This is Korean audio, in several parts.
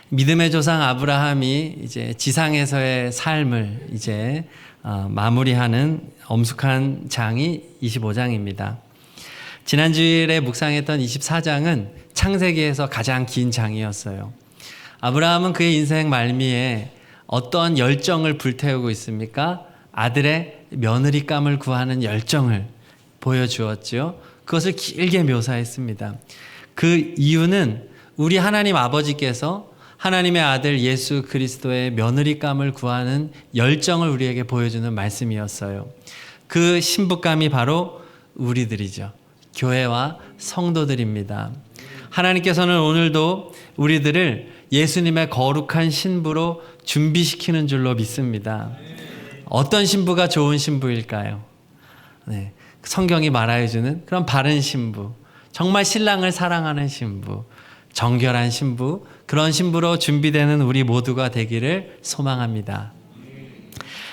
믿음의 조상 아브라함이 이제 지상에서의 삶을 이제 마무리하는 엄숙한 장이 25장입니다. 지난주일에 묵상했던 24장은 창세기에서 가장 긴 장이었어요. 아브라함은 그의 인생 말미에 어떤 열정을 불태우고 있습니까? 아들의 며느리감을 구하는 열정을 보여주었죠. 그것을 길게 묘사했습니다. 그 이유는 우리 하나님 아버지께서 하나님의 아들 예수 그리스도의 며느리감을 구하는 열정을 우리에게 보여주는 말씀이었어요. 그 신부감이 바로 우리들이죠. 교회와 성도들입니다. 하나님께서는 오늘도 우리들을 예수님의 거룩한 신부로 준비시키는 줄로 믿습니다. 어떤 신부가 좋은 신부일까요? 네, 성경이 말해주는 그런 바른 신부, 정말 신랑을 사랑하는 신부, 정결한 신부, 그런 신부로 준비되는 우리 모두가 되기를 소망합니다.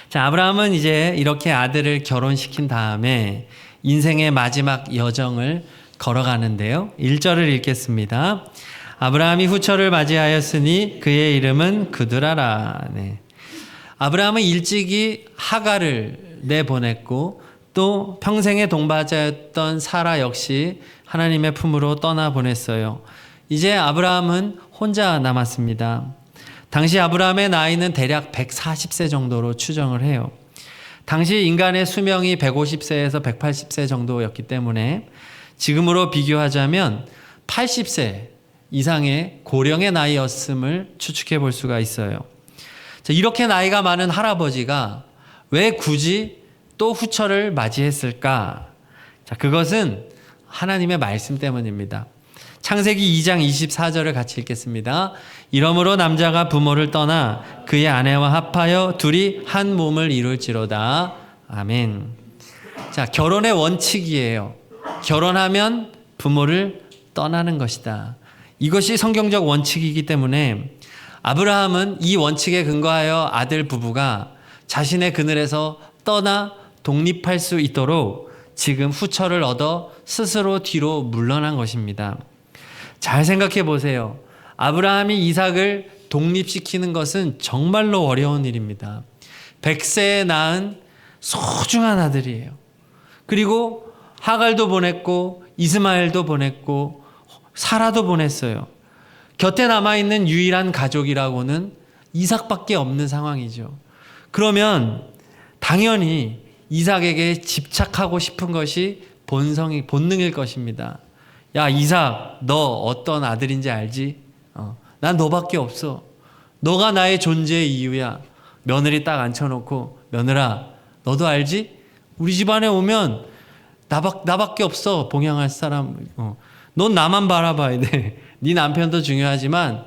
자, 아브라함은 이제 이렇게 아들을 결혼시킨 다음에 인생의 마지막 여정을 걸어가는데요. 1절을 읽겠습니다. 아브라함이 후처를 맞이하였으니 그의 이름은 그두라라. 네. 아브라함은 일찍이 하갈을 내보냈고 또 평생의 동반자였던 사라 역시 하나님의 품으로 떠나보냈어요. 이제 아브라함은 혼자 남았습니다. 당시 아브라함의 나이는 대략 140세 정도로 추정을 해요. 당시 인간의 수명이 150세에서 180세 정도였기 때문에 지금으로 비교하자면 80세 이상의 고령의 나이였음을 추측해 볼 수가 있어요. 자, 이렇게 나이가 많은 할아버지가 왜 굳이 또 후처를 맞이했을까? 자, 그것은 하나님의 말씀 때문입니다. 창세기 2장 24절을 같이 읽겠습니다. 이러므로 남자가 부모를 떠나 그의 아내와 합하여 둘이 한 몸을 이룰지로다. 아멘. 자, 결혼의 원칙이에요. 결혼하면 부모를 떠나는 것이다. 이것이 성경적 원칙이기 때문에 아브라함은 이 원칙에 근거하여 아들 부부가 자신의 그늘에서 떠나 독립할 수 있도록 지금 후처를 얻어 스스로 뒤로 물러난 것입니다. 잘 생각해 보세요. 아브라함이 이삭을 독립시키는 것은 정말로 어려운 일입니다. 100세에 낳은 소중한 아들이에요. 그리고 하갈도 보냈고 이스마엘도 보냈고 사라도 보냈어요. 곁에 남아있는 유일한 가족이라고는 이삭밖에 없는 상황이죠. 그러면 당연히 이삭에게 집착하고 싶은 것이 본능일 것입니다. 야, 이삭, 너 어떤 아들인지 알지? 난 너밖에 없어. 너가 나의 존재의 이유야. 며느리 딱 앉혀놓고, 며느라, 너도 알지? 우리 집안에 오면 나밖에 없어. 봉양할 사람. 넌 나만 바라봐야 돼. 네 남편도 중요하지만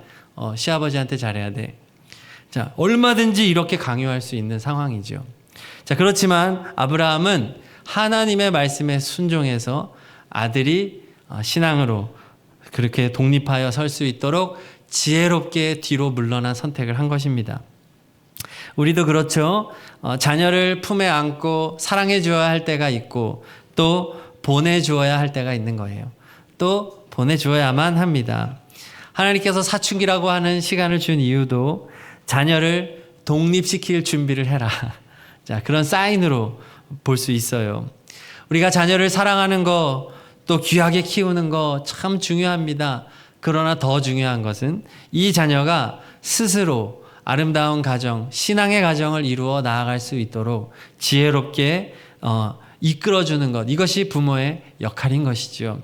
시아버지한테 잘해야 돼. 자, 얼마든지 이렇게 강요할 수 있는 상황이죠. 자, 그렇지만 아브라함은 하나님의 말씀에 순종해서 아들이 신앙으로 그렇게 독립하여 설 수 있도록 지혜롭게 뒤로 물러난 선택을 한 것입니다. 우리도 그렇죠. 자녀를 품에 안고 사랑해 주어야 할 때가 있고 또 보내주어야 할 때가 있는 거예요. 또 보내주어야만 합니다. 하나님께서 사춘기라고 하는 시간을 준 이유도 자녀를 독립시킬 준비를 해라. 자, 그런 사인으로 볼 수 있어요. 우리가 자녀를 사랑하는 거, 또 귀하게 키우는 거 참 중요합니다. 그러나 더 중요한 것은 이 자녀가 스스로 아름다운 가정, 신앙의 가정을 이루어 나아갈 수 있도록 지혜롭게 이끌어주는 것, 이것이 부모의 역할인 것이죠.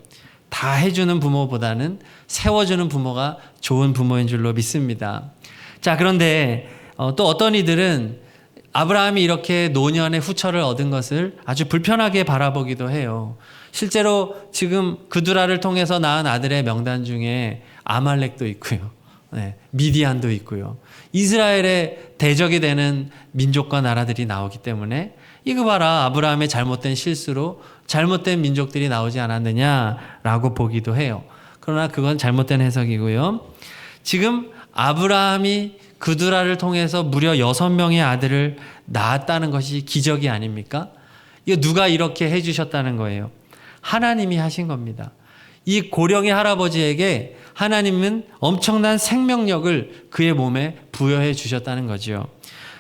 다 해주는 부모보다는 세워주는 부모가 좋은 부모인 줄로 믿습니다. 자, 그런데 또 어떤 이들은 아브라함이 이렇게 노년의 후처를 얻은 것을 아주 불편하게 바라보기도 해요. 실제로 지금 그두라를 통해서 낳은 아들의 명단 중에 아말렉도 있고요. 네, 미디안도 있고요. 이스라엘의 대적이 되는 민족과 나라들이 나오기 때문에 이거 봐라, 아브라함의 잘못된 실수로 잘못된 민족들이 나오지 않았느냐라고 보기도 해요. 그러나 그건 잘못된 해석이고요. 지금 아브라함이 그두라를 통해서 무려 6명의 아들을 낳았다는 것이 기적이 아닙니까? 이거 누가 이렇게 해주셨다는 거예요? 하나님이 하신 겁니다. 이 고령의 할아버지에게 하나님은 엄청난 생명력을 그의 몸에 부여해 주셨다는 거죠.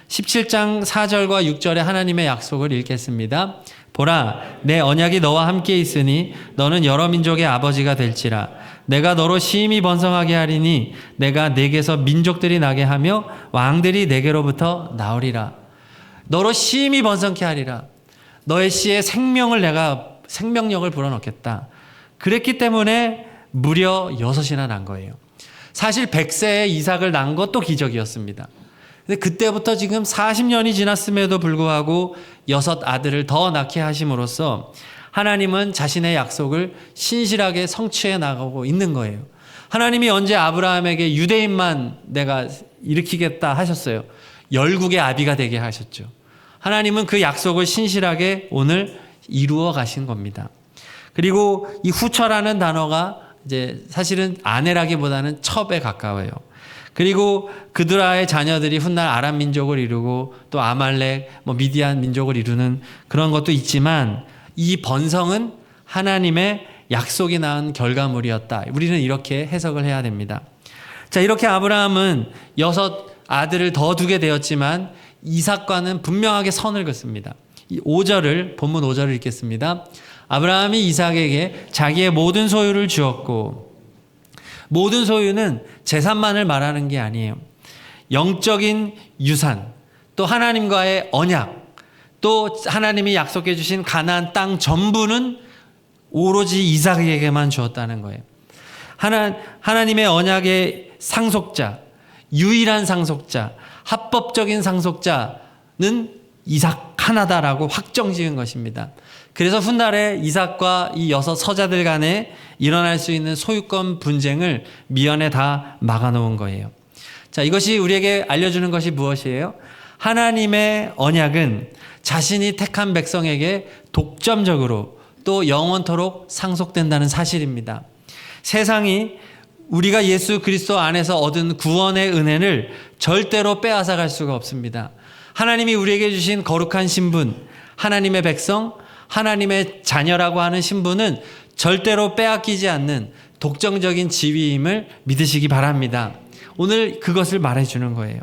17장 4절과 6절에 하나님의 약속을 읽겠습니다. 보라, 내 언약이 너와 함께 있으니 너는 여러 민족의 아버지가 될지라. 내가 너로 심히 번성하게 하리니 내가 내게서 민족들이 나게 하며 왕들이 내게로부터 나오리라. 너로 심히 번성케 하리라. 너의 씨에 생명력을 불어넣겠다. 그랬기 때문에 무려 6이나 난 거예요. 사실 100세에 이삭을 낳은 것도 기적이었습니다. 근데 그때부터 지금 40년이 지났음에도 불구하고 6 아들을 더 낳게 하심으로써 하나님은 자신의 약속을 신실하게 성취해 나가고 있는 거예요. 하나님이 언제 아브라함에게 유대인만 내가 일으키겠다 하셨어요. 열국의 아비가 되게 하셨죠. 하나님은 그 약속을 신실하게 오늘 이루어 가신 겁니다. 그리고 이 후처라는 단어가 이제 사실은 아내라기보다는 첩에 가까워요. 그리고 그드라의 자녀들이 훗날 아람 민족을 이루고 또 아말렉, 미디안 민족을 이루는 그런 것도 있지만 이 번성은 하나님의 약속이 낳은 결과물이었다. 우리는 이렇게 해석을 해야 됩니다. 자, 이렇게 아브라함은 6 아들을 더 두게 되었지만 이삭과는 분명하게 선을 긋습니다. 이 5절을 본문 5절을 읽겠습니다. 아브라함이 이삭에게 자기의 모든 소유를 주었고, 모든 소유는 재산만을 말하는 게 아니에요. 영적인 유산, 또 하나님과의 언약, 또 하나님이 약속해 주신 가나안 땅 전부는 오로지 이삭에게만 주었다는 거예요. 하나님의 언약의 상속자, 유일한 상속자, 합법적인 상속자는 이삭 하나다라고 확정지은 것입니다. 그래서 훗날에 이삭과 이 6 서자들 간에 일어날 수 있는 소유권 분쟁을 미연에 다 막아놓은 거예요. 자, 이것이 우리에게 알려주는 것이 무엇이에요? 하나님의 언약은 자신이 택한 백성에게 독점적으로 또 영원토록 상속된다는 사실입니다. 세상이 우리가 예수 그리스도 안에서 얻은 구원의 은혜를 절대로 빼앗아갈 수가 없습니다. 하나님이 우리에게 주신 거룩한 신분, 하나님의 백성, 하나님의 자녀라고 하는 신분은 절대로 빼앗기지 않는 독점적인 지위임을 믿으시기 바랍니다. 오늘 그것을 말해주는 거예요.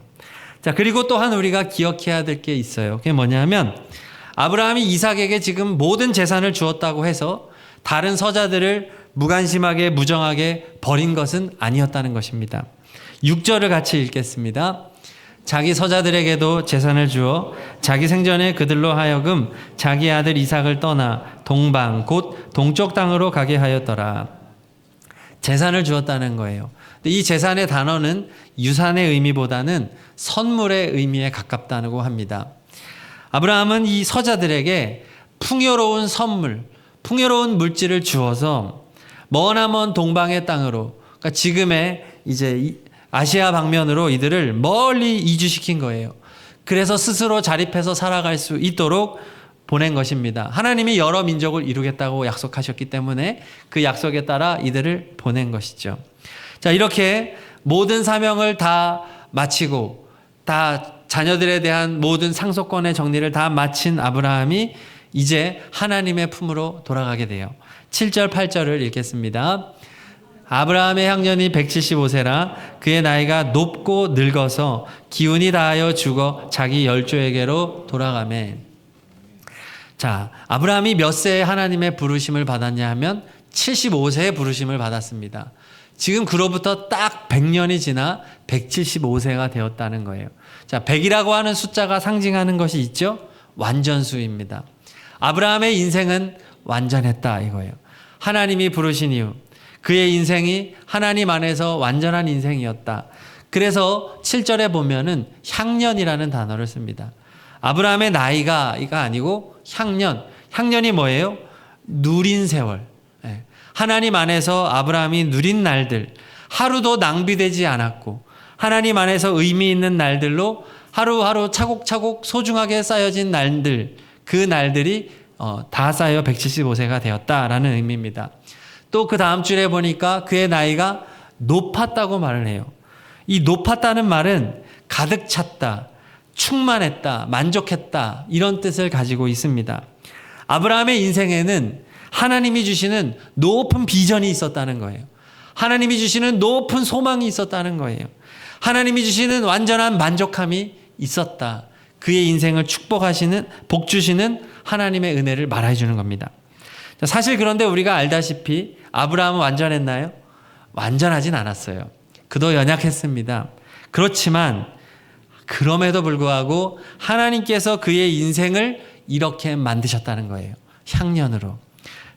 자, 그리고 또한 우리가 기억해야 될 게 있어요. 그게 뭐냐면 아브라함이 이삭에게 지금 모든 재산을 주었다고 해서 다른 서자들을 무관심하게 무정하게 버린 것은 아니었다는 것입니다. 6절을 같이 읽겠습니다. 자기 서자들에게도 재산을 주어 자기 생전에 그들로 하여금 자기 아들 이삭을 떠나 동방 곧 동쪽 땅으로 가게 하였더라. 재산을 주었다는 거예요. 근데 이 재산의 단어는 유산의 의미보다는 선물의 의미에 가깝다고 합니다. 아브라함은 이 서자들에게 풍요로운 선물, 풍요로운 물질을 주어서 머나먼 동방의 땅으로, 그러니까 지금의 이제 아시아 방면으로 이들을 멀리 이주시킨 거예요. 그래서 스스로 자립해서 살아갈 수 있도록 보낸 것입니다. 하나님이 여러 민족을 이루겠다고 약속하셨기 때문에 그 약속에 따라 이들을 보낸 것이죠. 자, 이렇게 모든 사명을 다 마치고 다 자녀들에 대한 모든 상속권의 정리를 다 마친 아브라함이 이제 하나님의 품으로 돌아가게 돼요. 7절 8절을 읽겠습니다. 아브라함의 향년이 175세라 그의 나이가 높고 늙어서 기운이 다하여 죽어 자기 열조에게로 돌아가매. 자, 아브라함이 몇 세에 하나님의 부르심을 받았냐 하면 75세에 부르심을 받았습니다. 지금 그로부터 딱 100년이 지나 175세가 되었다는 거예요. 자, 100이라고 하는 숫자가 상징하는 것이 있죠? 완전수입니다. 아브라함의 인생은 완전했다 이거예요. 하나님이 부르신 이후 그의 인생이 하나님 안에서 완전한 인생이었다. 그래서 7절에 보면은 향년이라는 단어를 씁니다. 아브라함의 나이가 아니고 향년. 향년이 뭐예요? 누린 세월. 하나님 안에서 아브라함이 누린 날들, 하루도 낭비되지 않았고 하나님 안에서 의미 있는 날들로 하루하루 차곡차곡 소중하게 쌓여진 날들, 그 날들이 다 쌓여 175세가 되었다라는 의미입니다. 또 그 다음 줄에 보니까 그의 나이가 높았다고 말을 해요. 이 높았다는 말은 가득 찼다, 충만했다, 만족했다 이런 뜻을 가지고 있습니다. 아브라함의 인생에는 하나님이 주시는 높은 비전이 있었다는 거예요. 하나님이 주시는 높은 소망이 있었다는 거예요. 하나님이 주시는 완전한 만족함이 있었다. 그의 인생을 축복하시는, 복 주시는 하나님의 은혜를 말해 주는 겁니다. 사실 그런데 우리가 알다시피 아브라함은 완전했나요? 완전하진 않았어요. 그도 연약했습니다. 그렇지만 그럼에도 불구하고 하나님께서 그의 인생을 이렇게 만드셨다는 거예요. 향년으로.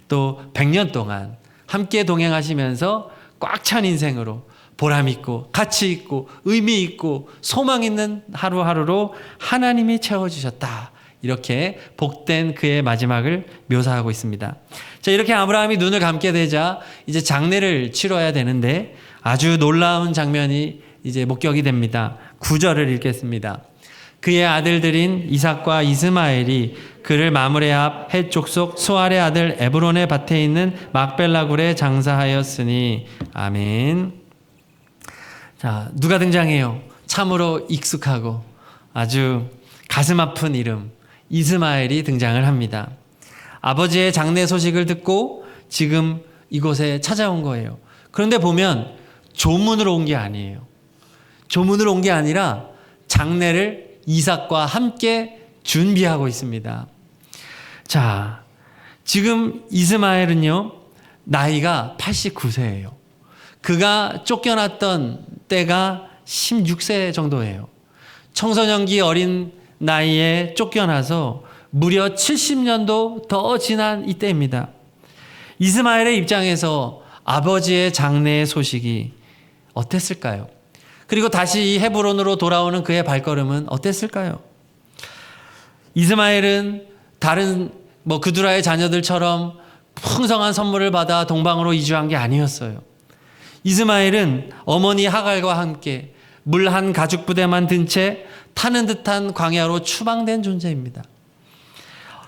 또 100년 동안 함께 동행하시면서 꽉 찬 인생으로 보람 있고 가치 있고 의미 있고 소망 있는 하루하루로 하나님이 채워주셨다. 이렇게 복된 그의 마지막을 묘사하고 있습니다. 자, 이렇게 아브라함이 눈을 감게 되자 이제 장례를 치러야 되는데 아주 놀라운 장면이 이제 목격이 됩니다. 9절을 읽겠습니다. 그의 아들들인 이삭과 이스마엘이 그를 마므레 앞 헷 족속 수알의 아들 에브론의 밭에 있는 막벨라 굴에 장사하였으니. 아멘. 자, 누가 등장해요? 참으로 익숙하고 아주 가슴 아픈 이름 이스마엘이 등장을 합니다. 아버지의 장례 소식을 듣고 지금 이곳에 찾아온 거예요. 그런데 보면 조문으로 온 게 아니에요. 조문으로 온 게 아니라 장례를 이삭과 함께 준비하고 있습니다. 자, 지금 이스마엘은요, 나이가 89세예요. 그가 쫓겨났던 때가 16세 정도예요. 청소년기 어린 나이에 쫓겨나서 무려 70년도 더 지난 이때입니다. 이스마엘의 입장에서 아버지의 장례의 소식이 어땠을까요? 그리고 다시 이 헤브론으로 돌아오는 그의 발걸음은 어땠을까요? 이스마엘은 다른 그두라의 자녀들처럼 풍성한 선물을 받아 동방으로 이주한 게 아니었어요. 이스마엘은 어머니 하갈과 함께 물 한 가죽 부대만 든 채 타는 듯한 광야로 추방된 존재입니다.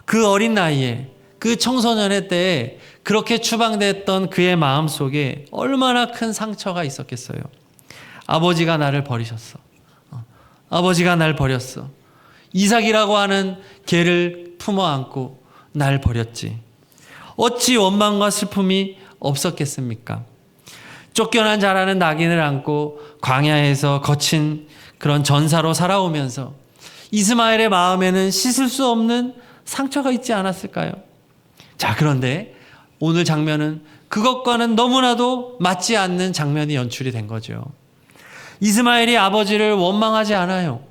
그 어린 나이에 그 청소년의 때에 그렇게 추방됐던 그의 마음 속에 얼마나 큰 상처가 있었겠어요. 아버지가 나를 버리셨어. 아버지가 날 버렸어. 이삭이라고 하는 개를 품어 안고 날 버렸지. 어찌 원망과 슬픔이 없었겠습니까? 쫓겨난 자라는 낙인을 안고 광야에서 거친 그런 전사로 살아오면서 이스마엘의 마음에는 씻을 수 없는 상처가 있지 않았을까요? 자, 그런데 오늘 장면은 그것과는 너무나도 맞지 않는 장면이 연출이 된 거죠. 이스마엘이 아버지를 원망하지 않아요.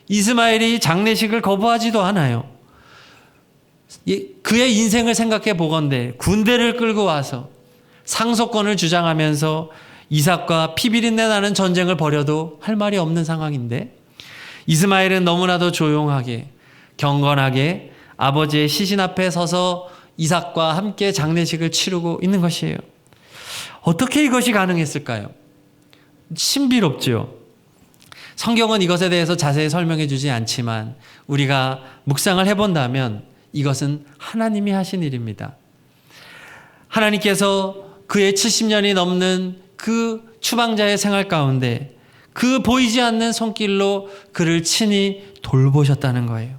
이스마엘이 장례식을 거부하지도 않아요. 그의 인생을 생각해 보건대 군대를 끌고 와서 상속권을 주장하면서 이삭과 피비린내 나는 전쟁을 벌여도 할 말이 없는 상황인데 이스마엘은 너무나도 조용하게 경건하게 아버지의 시신 앞에 서서 이삭과 함께 장례식을 치르고 있는 것이에요. 어떻게 이것이 가능했을까요? 신비롭죠. 성경은 이것에 대해서 자세히 설명해 주지 않지만 우리가 묵상을 해본다면 이것은 하나님이 하신 일입니다. 하나님께서 그의 70년이 넘는 그 추방자의 생활 가운데 그 보이지 않는 손길로 그를 친히 돌보셨다는 거예요.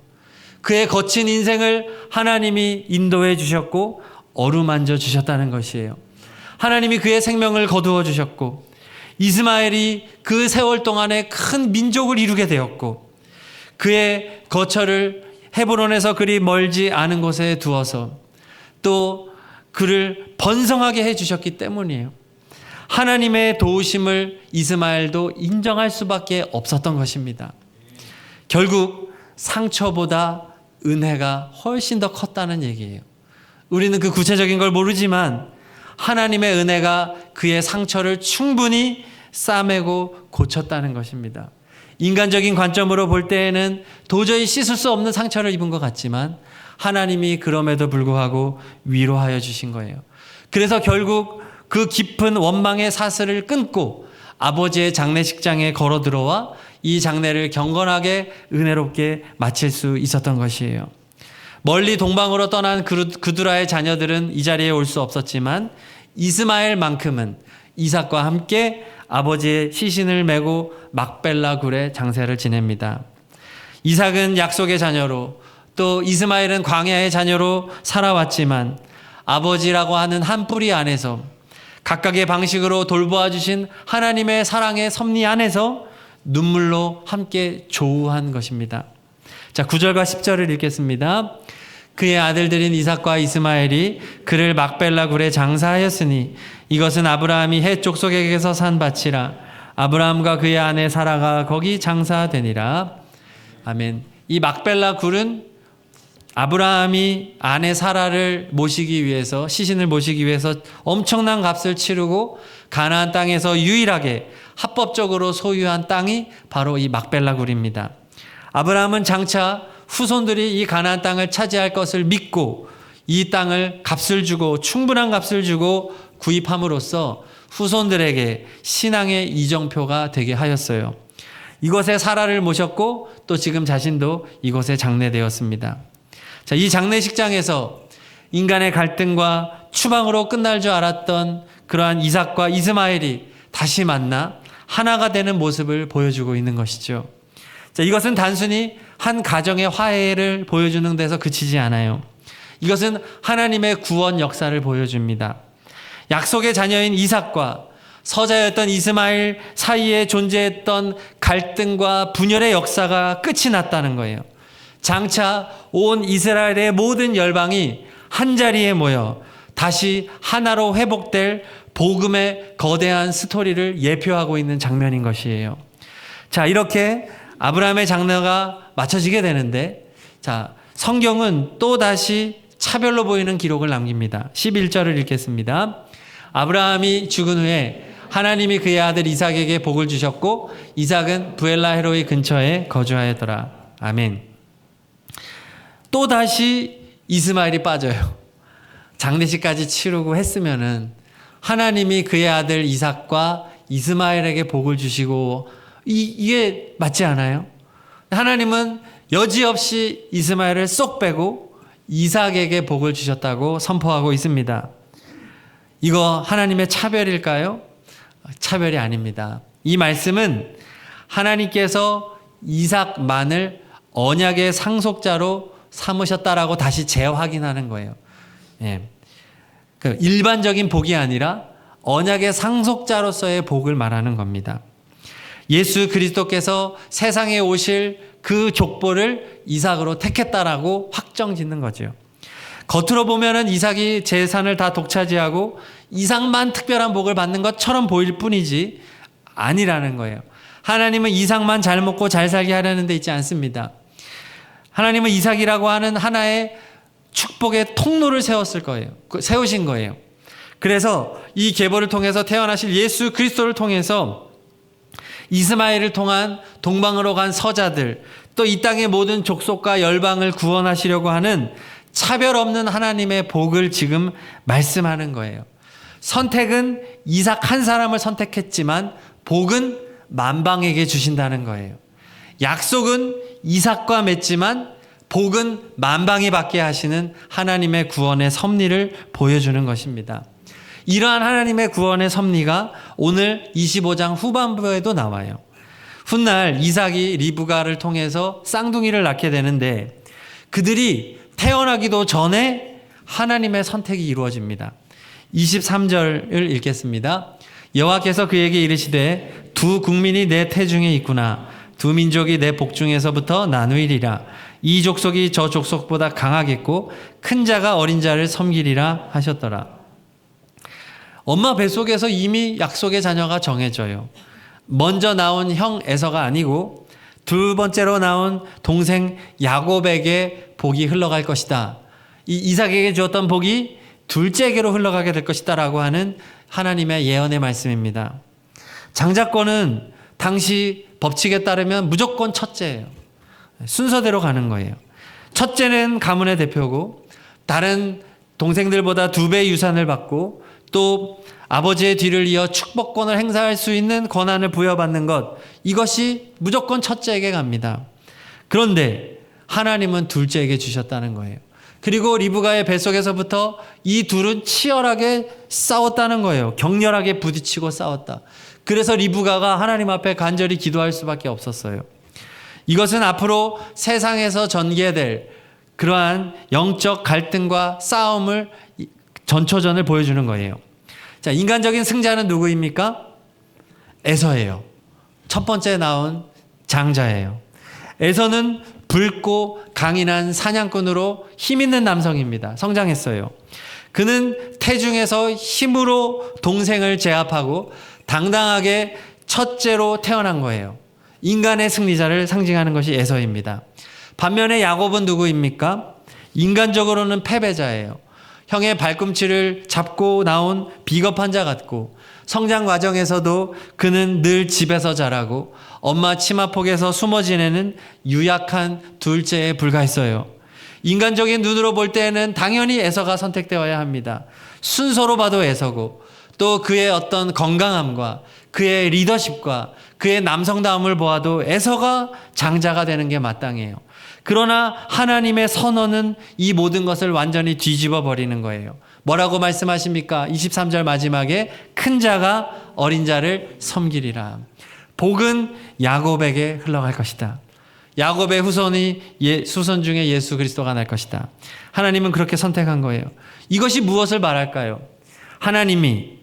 그의 거친 인생을 하나님이 인도해 주셨고 어루만져 주셨다는 것이에요. 하나님이 그의 생명을 거두어 주셨고 이스마엘이 그 세월 동안에 큰 민족을 이루게 되었고 그의 거처를 헤브론에서 그리 멀지 않은 곳에 두어서 또 그를 번성하게 해주셨기 때문이에요. 하나님의 도우심을 이스마엘도 인정할 수밖에 없었던 것입니다. 결국 상처보다 은혜가 훨씬 더 컸다는 얘기예요. 우리는 그 구체적인 걸 모르지만 하나님의 은혜가 그의 상처를 충분히 싸매고 고쳤다는 것입니다. 인간적인 관점으로 볼 때에는 도저히 씻을 수 없는 상처를 입은 것 같지만 하나님이 그럼에도 불구하고 위로하여 주신 거예요. 그래서 결국 그 깊은 원망의 사슬을 끊고 아버지의 장례식장에 걸어 들어와 이 장례를 경건하게 은혜롭게 마칠 수 있었던 것이에요. 멀리 동방으로 떠난 그두라의 자녀들은 이 자리에 올 수 없었지만 이스마엘만큼은 이삭과 함께 아버지의 시신을 메고 막벨라 굴에 장사를 지냅니다. 이삭은 약속의 자녀로 또 이스마엘은 광야의 자녀로 살아왔지만 아버지라고 하는 한 뿌리 안에서 각각의 방식으로 돌보아 주신 하나님의 사랑의 섭리 안에서 눈물로 함께 조우한 것입니다. 자, 9절과 10절을 읽겠습니다. 그의 아들들인 이삭과 이스마엘이 그를 막벨라 굴에 장사하였으니 이것은 아브라함이 헷 족속에게서 산 밭이라. 아브라함과 그의 아내 사라가 거기 장사되니라. 아멘. 이 막벨라 굴은 아브라함이 아내 사라를 모시기 위해서, 시신을 모시기 위해서 엄청난 값을 치르고 가나안 땅에서 유일하게 합법적으로 소유한 땅이 바로 이 막벨라 굴입니다. 아브라함은 장차 후손들이 이 가나안 땅을 차지할 것을 믿고 이 땅을 값을 주고, 충분한 값을 주고 구입함으로써 후손들에게 신앙의 이정표가 되게 하였어요. 이곳에 사라를 모셨고 또 지금 자신도 이곳에 장례되었습니다. 자, 이 장례식장에서 인간의 갈등과 추방으로 끝날 줄 알았던 그러한 이삭과 이스마엘이 다시 만나 하나가 되는 모습을 보여주고 있는 것이죠. 자, 이것은 단순히 한 가정의 화해를 보여주는 데서 그치지 않아요. 이것은 하나님의 구원 역사를 보여줍니다. 약속의 자녀인 이삭과 서자였던 이스마엘 사이에 존재했던 갈등과 분열의 역사가 끝이 났다는 거예요. 장차 온 이스라엘의 모든 열방이 한자리에 모여 다시 하나로 회복될 복음의 거대한 스토리를 예표하고 있는 장면인 것이에요. 자, 이렇게 아브라함의 장례가 마쳐지게 되는데, 자, 성경은 또 다시 차별로 보이는 기록을 남깁니다. 11절을 읽겠습니다. 아브라함이 죽은 후에 하나님이 그의 아들 이삭에게 복을 주셨고 이삭은 부엘라 헤로이 근처에 거주하였더라. 아멘. 또 다시 이스마엘이 빠져요. 장례식까지 치르고 했으면은 하나님이 그의 아들 이삭과 이스마엘에게 복을 주시고, 이게 맞지 않아요? 하나님은 여지없이 이스마엘을 쏙 빼고 이삭에게 복을 주셨다고 선포하고 있습니다. 이거 하나님의 차별일까요? 차별이 아닙니다. 이 말씀은 하나님께서 이삭만을 언약의 상속자로 삼으셨다라고 다시 재확인하는 거예요. 예. 그 일반적인 복이 아니라 언약의 상속자로서의 복을 말하는 겁니다. 예수 그리스도께서 세상에 오실 그 족보를 이삭으로 택했다라고 확정 짓는 거죠. 겉으로 보면은 이삭이 재산을 다 독차지하고 이삭만 특별한 복을 받는 것처럼 보일 뿐이지 아니라는 거예요. 하나님은 이삭만 잘 먹고 잘 살게 하려는 데 있지 않습니다. 하나님은 이삭이라고 하는 하나의 축복의 통로를 세우신 거예요. 그래서 이 계보를 통해서 태어나실 예수 그리스도를 통해서 이스마엘을 통한 동방으로 간 서자들, 또 이 땅의 모든 족속과 열방을 구원하시려고 하는 차별 없는 하나님의 복을 지금 말씀하는 거예요. 선택은 이삭 한 사람을 선택했지만 복은 만방에게 주신다는 거예요. 약속은 이삭과 맺지만 복은 만방이 받게 하시는 하나님의 구원의 섭리를 보여주는 것입니다. 이러한 하나님의 구원의 섭리가 오늘 25장 후반부에도 나와요. 훗날 이삭이 리브가를 통해서 쌍둥이를 낳게 되는데 그들이 태어나기도 전에 하나님의 선택이 이루어집니다. 23절을 읽겠습니다. 여호와께서 그에게 이르시되 두 국민이 내 태중에 있구나. 두 민족이 내 복중에서부터 나누이리라. 이 족속이 저 족속보다 강하겠고 큰 자가 어린 자를 섬기리라 하셨더라. 엄마 뱃속에서 이미 약속의 자녀가 정해져요. 먼저 나온 형 에서가 아니고 두 번째로 나온 동생 야곱에게 복이 흘러갈 것이다. 이 이삭에게 주었던 복이 둘째에게로 흘러가게 될 것이다 라고 하는 하나님의 예언의 말씀입니다. 장자권은 당시 법칙에 따르면 무조건 첫째예요. 순서대로 가는 거예요. 첫째는 가문의 대표고 다른 동생들보다 2배 유산을 받고 또 아버지의 뒤를 이어 축복권을 행사할 수 있는 권한을 부여받는 것, 이것이 무조건 첫째에게 갑니다. 그런데 하나님은 둘째에게 주셨다는 거예요. 그리고 리브가의 뱃속에서부터 이 둘은 치열하게 싸웠다는 거예요. 격렬하게 부딪히고 싸웠다. 그래서 리브가가 하나님 앞에 간절히 기도할 수밖에 없었어요. 이것은 앞으로 세상에서 전개될 그러한 영적 갈등과 싸움을 전초전을 보여주는 거예요. 자, 자, 인간적인 승자는 누구입니까? 에서예요. 첫 번째 나온 장자예요. 에서는 붉고 강인한 사냥꾼으로 힘 있는 남성입니다. 성장했어요. 그는 태중에서 힘으로 동생을 제압하고 당당하게 첫째로 태어난 거예요. 인간의 승리자를 상징하는 것이 에서입니다. 반면에 야곱은 누구입니까? 인간적으로는 패배자예요. 형의 발꿈치를 잡고 나온 비겁한 자 같고, 성장 과정에서도 그는 늘 집에서 자라고 엄마 치마폭에서 숨어 지내는 유약한 둘째에 불과했어요. 인간적인 눈으로 볼 때에는 당연히 에서가 선택되어야 합니다. 순서로 봐도 에서고, 또 그의 어떤 건강함과 그의 리더십과 그의 남성다움을 보아도 에서가 장자가 되는 게 마땅해요. 그러나 하나님의 선언은 이 모든 것을 완전히 뒤집어 버리는 거예요. 뭐라고 말씀하십니까? 23절 마지막에 큰 자가 어린 자를 섬기리라. 복은 야곱에게 흘러갈 것이다. 야곱의 후손 중에 예수 그리스도가 날 것이다. 하나님은 그렇게 선택한 거예요. 이것이 무엇을 말할까요? 하나님이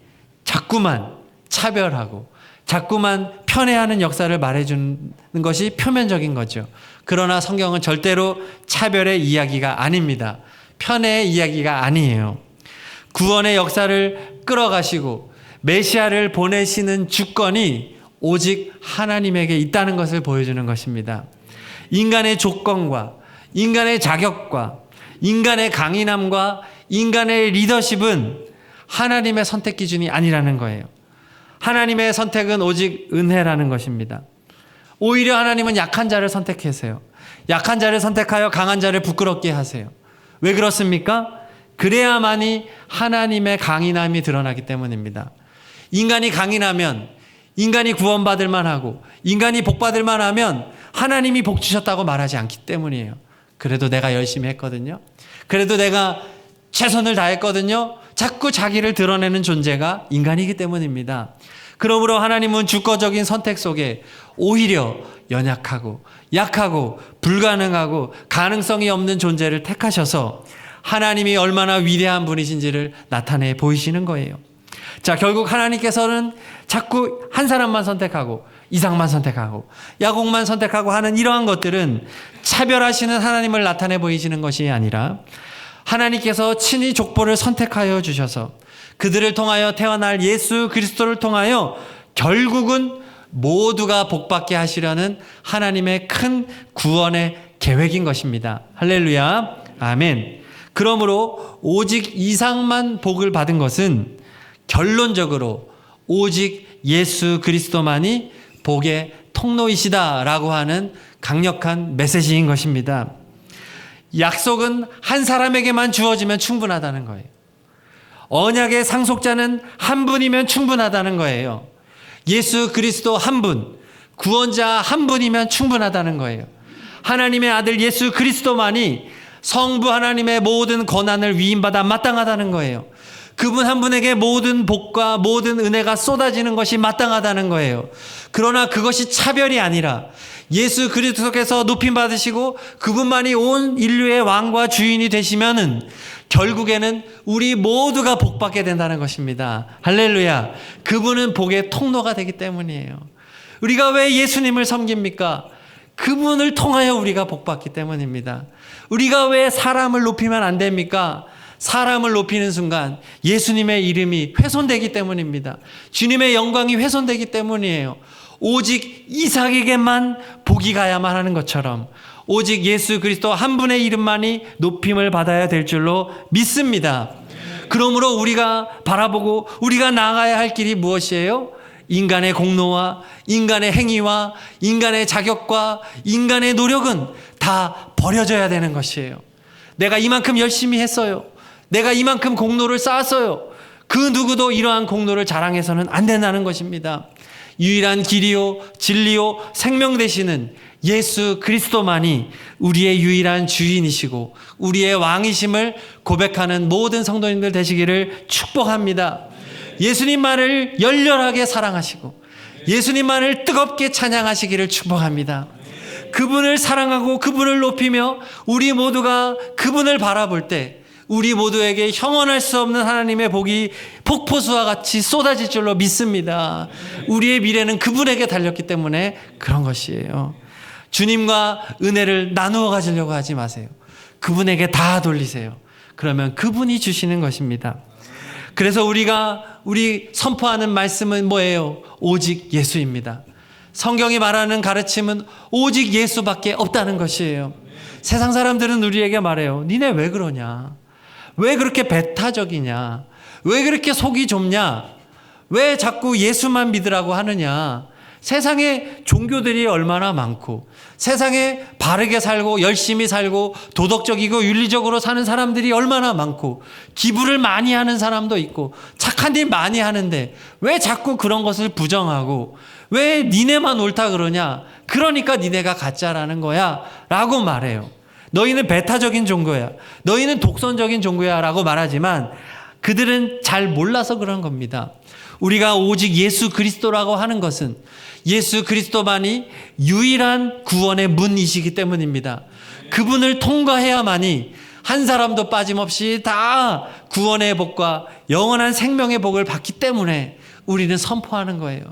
자꾸만 차별하고 자꾸만 편애하는 역사를 말해주는 것이 표면적인 거죠. 그러나 성경은 절대로 차별의 이야기가 아닙니다. 편애의 이야기가 아니에요. 구원의 역사를 끌어가시고 메시아를 보내시는 주권이 오직 하나님에게 있다는 것을 보여주는 것입니다. 인간의 조건과 인간의 자격과 인간의 강인함과 인간의 리더십은 하나님의 선택 기준이 아니라는 거예요. 하나님의 선택은 오직 은혜라는 것입니다. 오히려 하나님은 약한 자를 선택하세요. 약한 자를 선택하여 강한 자를 부끄럽게 하세요. 왜 그렇습니까? 그래야만이 하나님의 강인함이 드러나기 때문입니다. 인간이 강인하면, 인간이 구원받을 만하고 인간이 복받을 만하면 하나님이 복 주셨다고 말하지 않기 때문이에요. 그래도 내가 열심히 했거든요. 그래도 내가 최선을 다했거든요. 자꾸 자기를 드러내는 존재가 인간이기 때문입니다. 그러므로 하나님은 주권적인 선택 속에 오히려 연약하고 약하고 불가능하고 가능성이 없는 존재를 택하셔서 하나님이 얼마나 위대한 분이신지를 나타내 보이시는 거예요. 자, 결국 하나님께서는 자꾸 한 사람만 선택하고 이삭만 선택하고 야곱만 선택하고 하는 이러한 것들은 차별하시는 하나님을 나타내 보이시는 것이 아니라 하나님께서 친히 족보를 선택하여 주셔서 그들을 통하여 태어날 예수 그리스도를 통하여 결국은 모두가 복받게 하시려는 하나님의 큰 구원의 계획인 것입니다. 할렐루야, 아멘. 그러므로 오직 이삭만 복을 받은 것은 결론적으로 오직 예수 그리스도만이 복의 통로이시다라고 하는 강력한 메시지인 것입니다. 약속은 한 사람에게만 주어지면 충분하다는 거예요. 언약의 상속자는 한 분이면 충분하다는 거예요. 예수 그리스도 한 분, 구원자 한 분이면 충분하다는 거예요. 하나님의 아들 예수 그리스도만이 성부 하나님의 모든 권한을 위임받아 마땅하다는 거예요. 그분 한 분에게 모든 복과 모든 은혜가 쏟아지는 것이 마땅하다는 거예요. 그러나 그것이 차별이 아니라 예수 그리스도께서 높임 받으시고 그분만이 온 인류의 왕과 주인이 되시면은 결국에는 우리 모두가 복받게 된다는 것입니다. 할렐루야. 그분은 복의 통로가 되기 때문이에요. 우리가 왜 예수님을 섬깁니까? 그분을 통하여 우리가 복받기 때문입니다. 우리가 왜 사람을 높이면 안 됩니까? 사람을 높이는 순간 예수님의 이름이 훼손되기 때문입니다. 주님의 영광이 훼손되기 때문이에요. 오직 이삭에게만 복이 가야만 하는 것처럼 오직 예수 그리스도 한 분의 이름만이 높임을 받아야 될 줄로 믿습니다. 그러므로 우리가 바라보고 우리가 나아가야 할 길이 무엇이에요? 인간의 공로와 인간의 행위와 인간의 자격과 인간의 노력은 다 버려져야 되는 것이에요. 내가 이만큼 열심히 했어요. 내가 이만큼 공로를 쌓았어요. 그 누구도 이러한 공로를 자랑해서는 안 된다는 것입니다. 유일한 길이요 진리요 생명 되시는 예수 그리스도만이 우리의 유일한 주인이시고 우리의 왕이심을 고백하는 모든 성도님들 되시기를 축복합니다. 예수님만을 열렬하게 사랑하시고 예수님만을 뜨겁게 찬양하시기를 축복합니다. 그분을 사랑하고 그분을 높이며 우리 모두가 그분을 바라볼 때 우리 모두에게 형언할 수 없는 하나님의 복이 폭포수와 같이 쏟아질 줄로 믿습니다. 우리의 미래는 그분에게 달렸기 때문에 그런 것이에요. 주님과 은혜를 나누어 가지려고 하지 마세요. 그분에게 다 돌리세요. 그러면 그분이 주시는 것입니다. 그래서 우리 선포하는 말씀은 뭐예요? 오직 예수입니다. 성경이 말하는 가르침은 오직 예수밖에 없다는 것이에요. 세상 사람들은 우리에게 말해요. 니네 왜 그러냐? 왜 그렇게 배타적이냐? 왜 그렇게 속이 좁냐? 왜 자꾸 예수만 믿으라고 하느냐? 세상에 종교들이 얼마나 많고, 세상에 바르게 살고 열심히 살고 도덕적이고 윤리적으로 사는 사람들이 얼마나 많고, 기부를 많이 하는 사람도 있고 착한 일 많이 하는데 왜 자꾸 그런 것을 부정하고 왜 니네만 옳다 그러냐? 그러니까 니네가 가짜라는 거야 라고 말해요. 너희는 배타적인 종교야, 너희는 독선적인 종교야 라고 말하지만 그들은 잘 몰라서 그런 겁니다. 우리가 오직 예수 그리스도라고 하는 것은 예수 그리스도만이 유일한 구원의 문이시기 때문입니다. 그분을 통과해야만이 한 사람도 빠짐없이 다 구원의 복과 영원한 생명의 복을 받기 때문에 우리는 선포하는 거예요.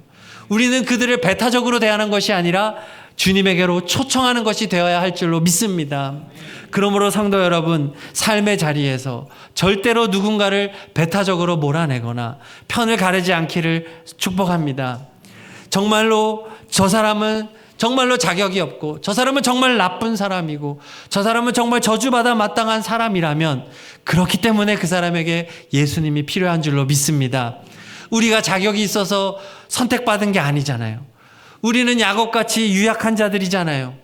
우리는 그들을 배타적으로 대하는 것이 아니라 주님에게로 초청하는 것이 되어야 할 줄로 믿습니다. 그러므로 성도 여러분, 삶의 자리에서 절대로 누군가를 배타적으로 몰아내거나 편을 가르지 않기를 축복합니다. 정말로 저 사람은 정말로 자격이 없고, 저 사람은 정말 나쁜 사람이고, 저 사람은 정말 저주받아 마땅한 사람이라면 그렇기 때문에 그 사람에게 예수님이 필요한 줄로 믿습니다. 우리가 자격이 있어서 선택받은 게 아니잖아요. 우리는 야곱같이 유약한 자들이잖아요.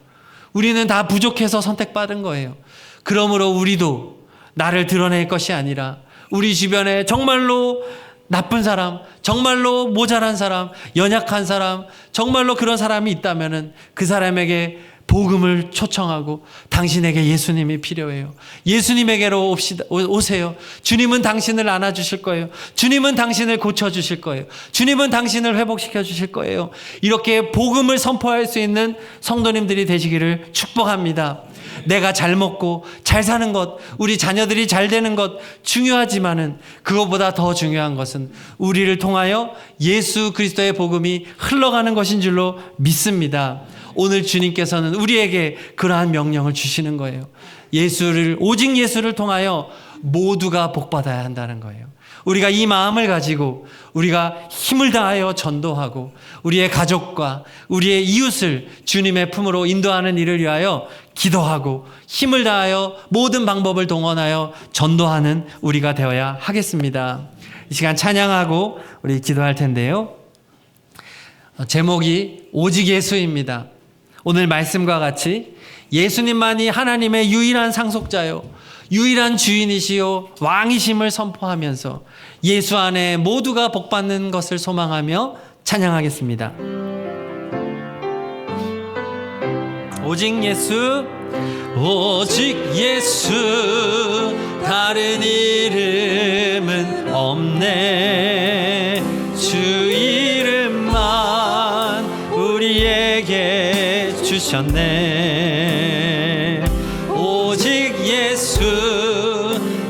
우리는 다 부족해서 선택받은 거예요. 그러므로 우리도 나를 드러낼 것이 아니라 우리 주변에 정말로 나쁜 사람, 정말로 모자란 사람, 연약한 사람, 정말로 그런 사람이 있다면은 그 사람에게 복음을 초청하고 당신에게 예수님이 필요해요. 예수님에게로 오세요. 주님은 당신을 안아주실 거예요. 주님은 당신을 고쳐주실 거예요. 주님은 당신을 회복시켜 주실 거예요. 이렇게 복음을 선포할 수 있는 성도님들이 되시기를 축복합니다. 내가 잘 먹고 잘 사는 것, 우리 자녀들이 잘 되는 것 중요하지만은 그것보다 더 중요한 것은 우리를 통하여 예수 그리스도의 복음이 흘러가는 것인 줄로 믿습니다. 오늘 주님께서는 우리에게 그러한 명령을 주시는 거예요. 오직 예수를 통하여 모두가 복받아야 한다는 거예요. 우리가 이 마음을 가지고 우리가 힘을 다하여 전도하고 우리의 가족과 우리의 이웃을 주님의 품으로 인도하는 일을 위하여 기도하고 힘을 다하여 모든 방법을 동원하여 전도하는 우리가 되어야 하겠습니다. 이 시간 찬양하고 우리 기도할 텐데요. 제목이 오직 예수입니다. 오늘 말씀과 같이 예수님만이 하나님의 유일한 상속자요, 유일한 주인이시요 왕이심을 선포하면서 예수 안에 모두가 복받는 것을 소망하며 찬양하겠습니다. 오직 예수, 오직 예수, 다른 이름은 없네. 주 이름만 우리에게 주셨네. 오직 예수,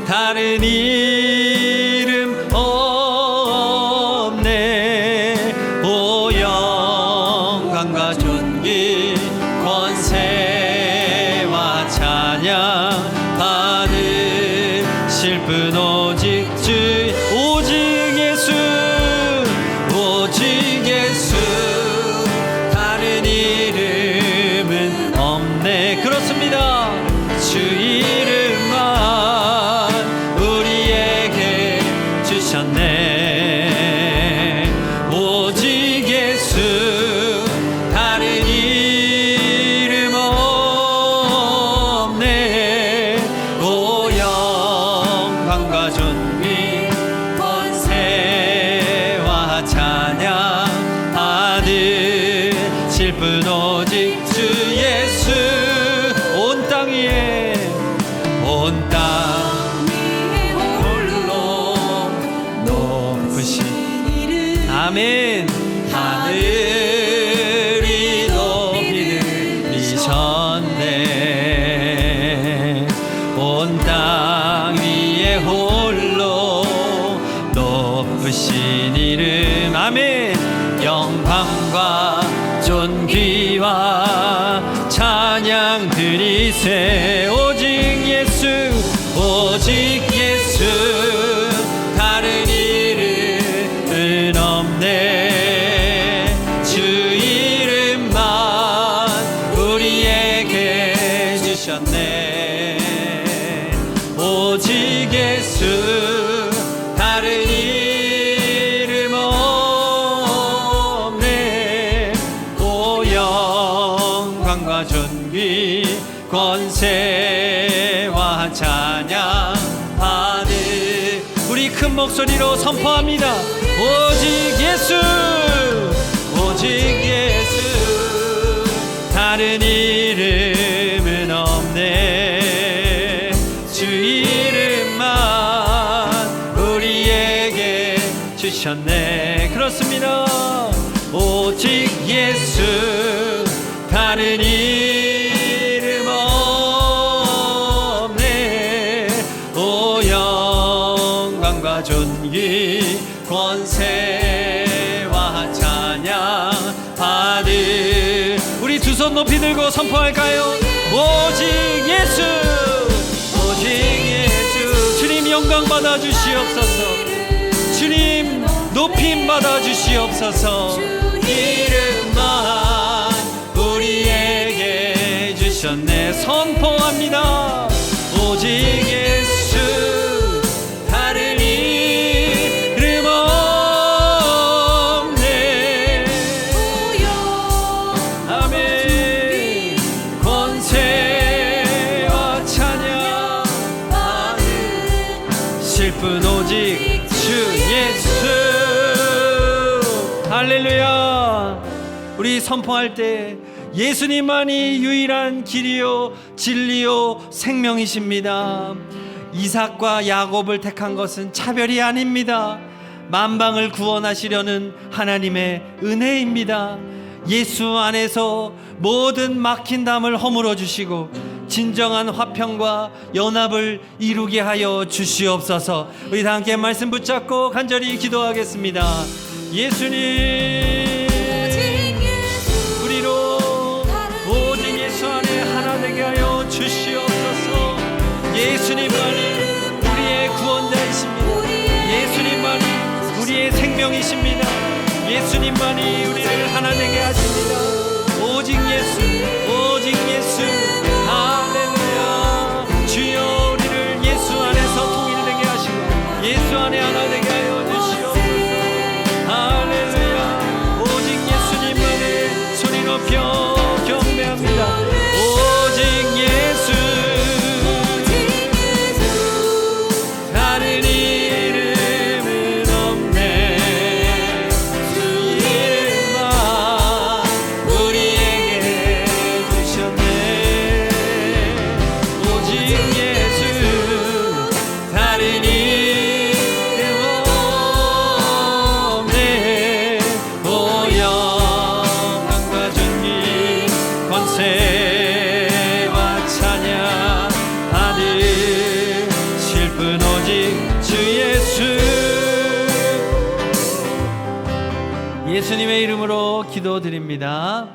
다른 이름 없네. 오 영광과 존귀 권세와 찬양 받으실 분 오직 주, 오직 예수, 오직 예수, 다른 이름은 없네. 그렇습니다. 주 이름만 우리에게 주셨네. 오직 예수, 다른 이름 없네. 오 영광과 존귀 권세와 찬양 받으실 분 오직 주 예수. 온 땅 위에 홀로 높으신 아멘. 하늘이 높이 들리셨네. 온 땅 위에 찬양 드리세. 오직 예수 오직 예수 다른 이름은 없네. 주 이름만 우리에게 주셨네. 오직 예수 다른 이름 없네. 오 영광과 존귀 권세와 찬양 받으. 우리 큰 목소리로 선포합니다. 오직 예수 오직 예수 다른 이름은 없네. 주 이름만 우리에게 주셨네. 그렇습니다. 오직 예수 다른 이름 없네. 오 영광과 존귀 권세와 찬양 받으. 우리 두 손 높이 들고 선포할까요? 오직 예수 오직 예수. 주님 영광 받아 주시옵소서. 주님 높임 받아 주시옵소서. 이름만 우리에게 주셨네. 선포합니다. 오직 예수 다른 이름 없네. 아멘. 권세와 찬양 받은 실분 오직 주 예수. 할렐루야. 우리 선포할 때 예수님만이 유일한 길이요 진리요 생명이십니다. 이삭과 야곱을 택한 것은 차별이 아닙니다. 만방을 구원하시려는 하나님의 은혜입니다. 예수 안에서 모든 막힌 담을 허물어 주시고 진정한 화평과 연합을 이루게 하여 주시옵소서. 우리 다 함께 말씀 붙잡고 간절히 기도하겠습니다. 예수님, 우리로 오직 예수 안에 하나 되게 하여 주시옵소서. 예수님만이 우리의 구원자이십니다. 예수님만이 우리의 생명이십니다. 예수님만이 우리를 하나 되게 하십니다. 오직 예수 오직 예수. 할렐루야. 주여 우리를 예수 안에서 통일되게 하시고 예수 안에 하나 되게 하여 주시옵소서. 할렐루야. 오직 예수님만을 소리 높여 경배합니다. 오직 예수 다른 이름은 없네. 주 이름만 우리에게 주셨네. 오직 예수 다른 이름 없네. 오 영광과 존귀 권세와 찬양 받으실 분 오직 주 예수. 예수님의 이름으로 기도드립니다.